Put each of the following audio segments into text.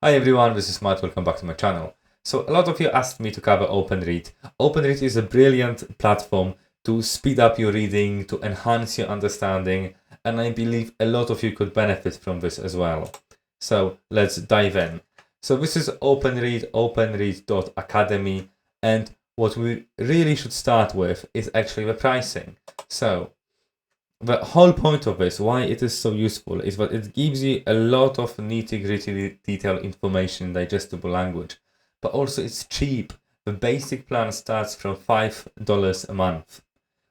Hi everyone, this is Matt, welcome back to my channel. So a lot of you asked me to cover OpenRead. OpenRead is a brilliant platform to speed up your reading, to enhance your understanding, and I believe a lot of you could benefit from this as well. So let's dive in. So this is OpenRead, openread.academy, and what we really should start with is actually the pricing. So the whole point of this, why it is so useful, is that it gives you a lot of nitty-gritty detailed information in digestible language, but also it's cheap. The basic plan starts from $5 a month,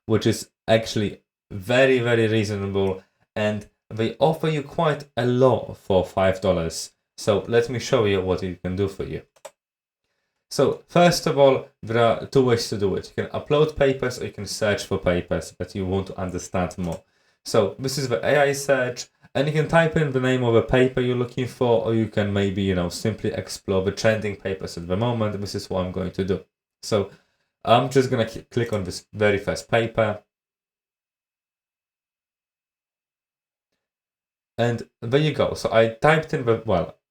which is actually very, very reasonable, and they offer you quite a lot for $5. So let me show you what it can do for you. So first of all, there are two ways to do it. You can upload papers or you can search for papers that you want to understand more. So this is the AI search, and you can type in the name of a paper you're looking for, or you can maybe, simply explore the trending papers at the moment. This is what I'm going to do. So I'm just going to click on this very first paper. And there you go. So I typed in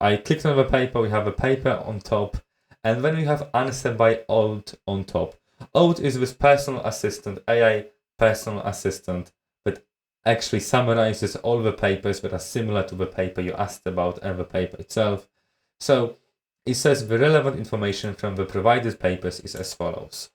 I clicked on the paper, we have a paper on top. And then we have answer by Outtro on top. Outtro is this personal assistant, AI personal assistant, that actually summarizes all the papers that are similar to the paper you asked about and the paper itself. So it says the relevant information from the provided papers is as follows.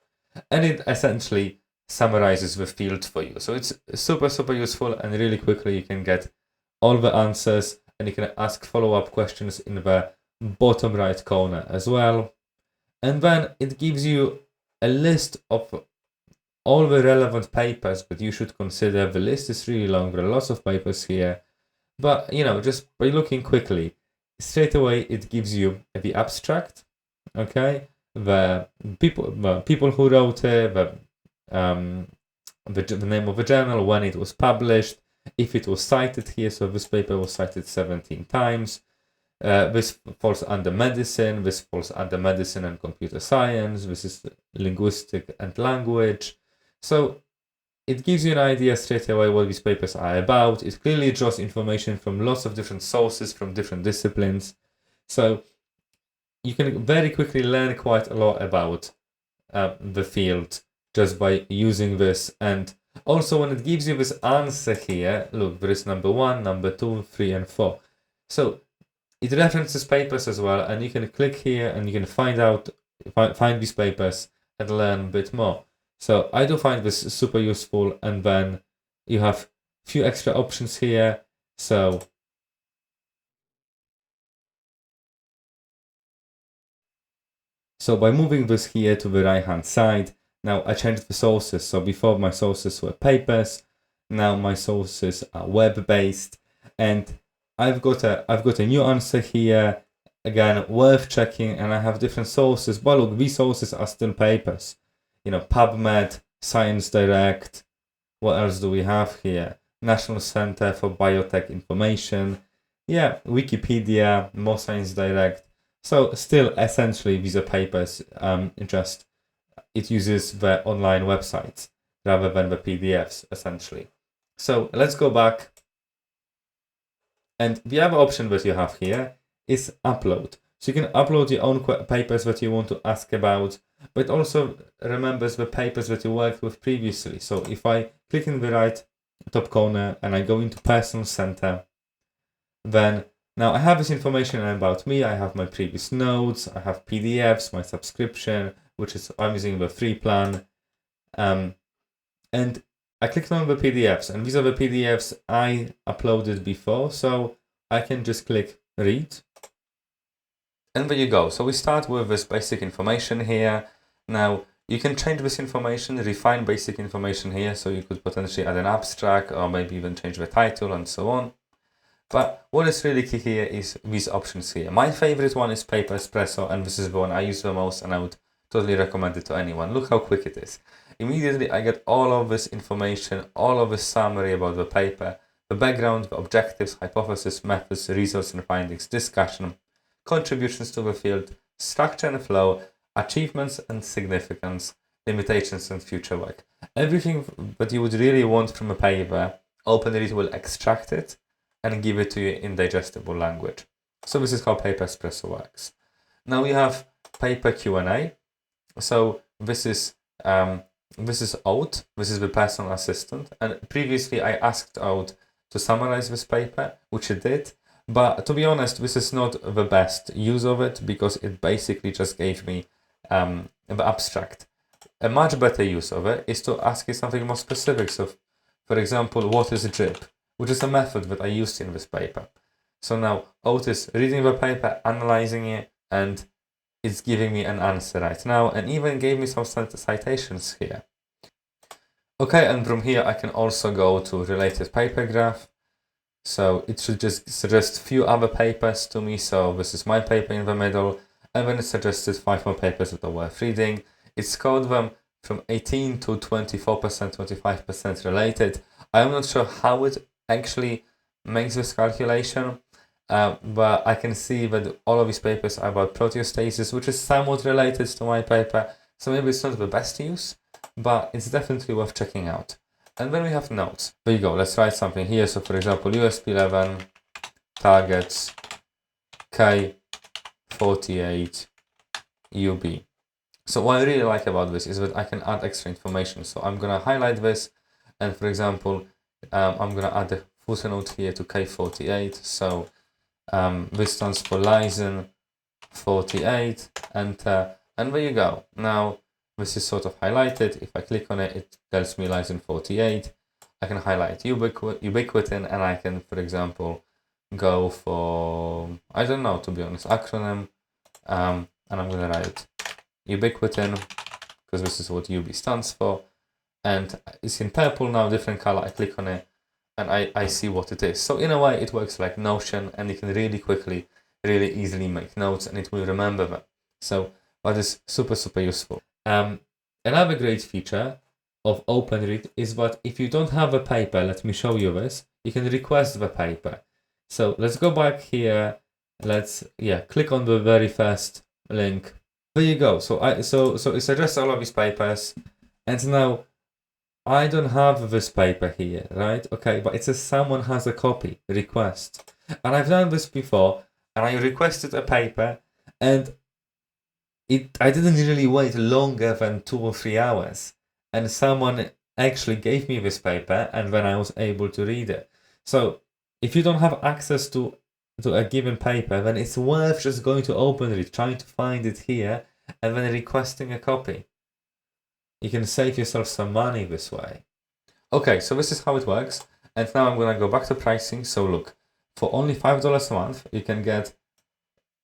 And it essentially summarizes the field for you. So it's super, super useful, and really quickly you can get all the answers, and you can ask follow-up questions in the bottom right corner as well. And then it gives you a list of all the relevant papers that you should consider. The list is really long, there are lots of papers here. But, just by looking quickly, straight away it gives you the abstract, okay? The people who wrote it, the name of the journal, when it was published, if it was cited here. So this paper was cited 17 times. This falls under medicine, this falls under medicine and computer science, this is linguistic and language. So it gives you an idea straight away what these papers are about. It clearly draws information from lots of different sources, from different disciplines. So you can very quickly learn quite a lot about the field just by using this. And also when it gives you this answer here, look, there is number 1, number 2, 3, and 4. So it references papers as well, and you can click here and you can find these papers and learn a bit more. So I do find this super useful, and then you have a few extra options here. So by moving this here to the right hand side, now I changed the sources. So before my sources were papers, now my sources are web-based, and I've got a new answer here, again worth checking, and I have different sources. But look, these sources are still papers. PubMed, Science Direct. What else do we have here? National Center for Biotech Information. Yeah, Wikipedia, more Science Direct. So still, essentially, these are papers. Just it uses the online websites rather than the PDFs, essentially. So let's go back. And the other option that you have here is upload. So you can upload your own papers that you want to ask about, but it also remembers the papers that you worked with previously. So if I click in the right top corner and I go into Personal Center, then now I have this information about me. I have my previous notes, I have PDFs, my subscription, which is I'm using the free plan. And I clicked on the PDFs, and these are the PDFs I uploaded before, so I can just click read. And there you go. So we start with this basic information here. Now you can change this information, refine basic information here, so you could potentially add an abstract or maybe even change the title and so on. But what is really key here is these options here. My favorite one is Paper Espresso, and this is the one I use the most, and I would totally recommend it to anyone. Look how quick it is. Immediately I get all of this information, all of this summary about the paper, the background, the objectives, hypothesis, methods, results and findings, discussion, contributions to the field, structure and flow, achievements and significance, limitations and future work. Everything that you would really want from a paper, OpenRead will extract it and give it to you in digestible language. So this is how Paper Espresso works. Now we have Paper Q&A. So this is Outtro. This is the personal assistant. And previously I asked Outtro to summarize this paper, which it did. But to be honest, this is not the best use of it because it basically just gave me the abstract. A much better use of it is to ask it something more specific. So, for example, what is a drip, which is a method that I used in this paper. So now Outtro is reading the paper, analyzing it, and it's giving me an answer right now, and even gave me some citations here. Okay, and from here I can also go to related paper graph. So it should just suggest a few other papers to me. So this is my paper in the middle, and then it suggested 5 more papers that are worth reading. It scored them from 18 to 24%, 25% related. I'm not sure how it actually makes this calculation, but I can see that all of these papers are about proteostasis, which is somewhat related to my paper. So maybe it's not the best use, but it's definitely worth checking out. And then we have notes. There you go, let's write something here. So for example, USP11 targets K48 UB. So what I really like about this is that I can add extra information. So I'm gonna highlight this, and for example, I'm gonna add a footnote here to K48. So this stands for lysin 48, and there you go. Now this is sort of highlighted. If I click on it, it tells me lysin 48. I can highlight ubiquitin, and I can, for example, go for, I don't know, to be honest, acronym, and I'm gonna write ubiquitin because this is what UB stands for, and it's in purple now, different color. I click on it and I see what it is. So in a way it works like Notion, and you can really quickly, really easily make notes, and it will remember them. So that is super useful. Another great feature of OpenRead is that if you don't have a paper, let me show you this, you can request the paper. So let's go back here. Let's click on the very first link. There you go. So it suggests all of these papers, and now I don't have this paper here, right? Okay, but it says someone has a copy, request. And I've done this before, and I requested a paper, and I didn't really wait longer than 2 or 3 hours. And someone actually gave me this paper, and then I was able to read it. So if you don't have access to a given paper, then it's worth just going to OpenRead, trying to find it here, and then requesting a copy. You can save yourself some money this way. Okay, so this is how it works. And now I'm gonna go back to pricing. So look, for only $5 a month, you can get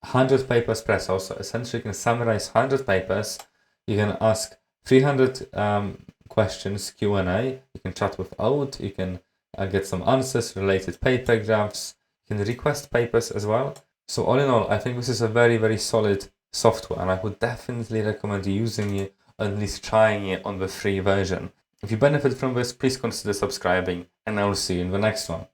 100 paper espresso. So essentially you can summarize 100 papers. You can ask 300 questions, Q&A. You can chat with Outtro. You can get some answers, related paper graphs. You can request papers as well. So all in all, I think this is a very solid software, and I would definitely recommend using it, or at least trying it on the free version. If you benefit from this, please consider subscribing, and I will see you in the next one.